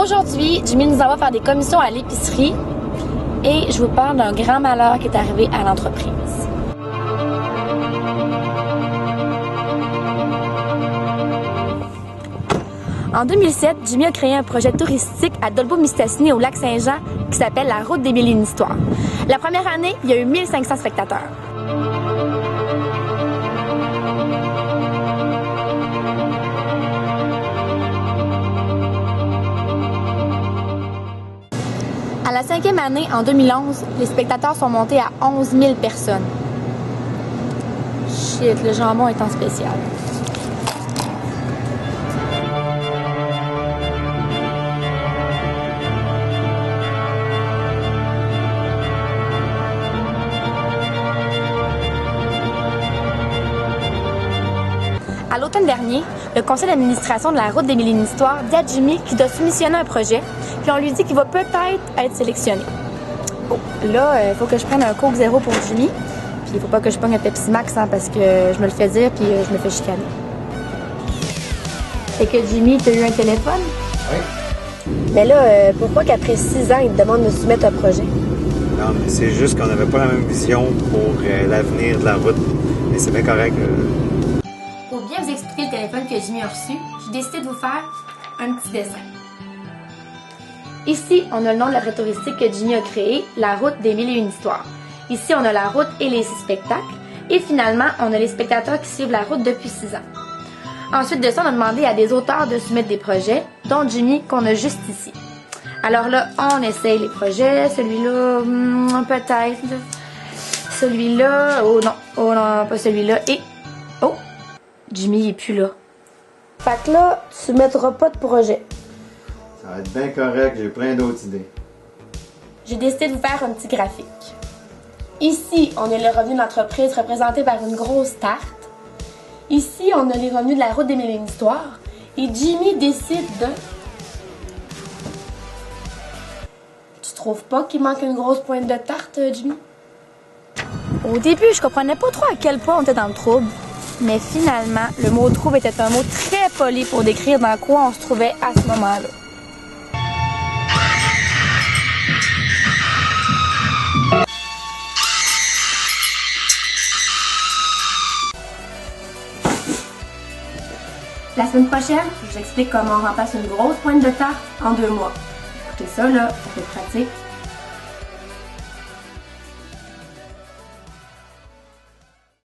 Aujourd'hui, Jimmy nous envoie faire des commissions à l'épicerie et je vous parle d'un grand malheur qui est arrivé à l'entreprise. En 2007, Jimmy a créé un projet touristique à Dolbeau-Mistassini au lac Saint-Jean qui s'appelle la Route des 1000 et une histoires. La première année, il y a eu 1500 spectateurs. À la 5e année, en 2011, les spectateurs sont montés à 11 000 personnes. Shit, le jambon est en spécial. À l'automne dernier, le conseil d'administration de la Route des 1000 et une histoires dit à Jimmy qu'il doit soumissionner un projet, puis on lui dit qu'il va peut-être être sélectionné. Bon, là, il faut que je prenne un Coke Zéro pour Jimmy, puis il faut pas que je pogne un Pepsi Max hein, parce que je me le fais dire, puis je me fais chicaner. Fait que Jimmy, t'as eu un téléphone? Oui. Mais là, pourquoi qu'après 6 ans, il te demande de soumettre un projet? Non, mais c'est juste qu'on n'avait pas la même vision pour l'avenir de la route. Mais c'est bien correct. Pour bien vous expliquer le téléphone que Jimmy a reçu, j'ai décidé de vous faire un petit dessin. Ici, on a le nom de la route touristique que Jimmy a créée, la Route des 1000 et une histoires. Ici, on a la route et les 6 spectacles. Et finalement, on a les spectateurs qui suivent la route depuis 6 ans. Ensuite de ça, on a demandé à des auteurs de soumettre des projets, dont Jimmy, qu'on a juste ici. Alors là, on essaye les projets. Celui-là, peut-être. Celui-là, oh non, pas celui-là. Et, oh, Jimmy il est plus là. Fait que là, tu mettras pas de projet. Ça va être bien correct, j'ai plein d'autres idées. J'ai décidé de vous faire un petit graphique. Ici, on a le revenu de l'entreprise représenté par une grosse tarte. Ici, on a les revenus de la Route des 1000 et une histoires. Et Jimmy décide de... Tu trouves pas qu'il manque une grosse pointe de tarte, Jimmy? Au début, je comprenais pas trop à quel point on était dans le trouble. Mais finalement, le mot « trouble » était un mot très poli pour décrire dans quoi on se trouvait à ce moment-là. La semaine prochaine, je vous explique comment on remplace une grosse pointe de tarte en 2 mois. Écoutez ça, là, ça fait pratique.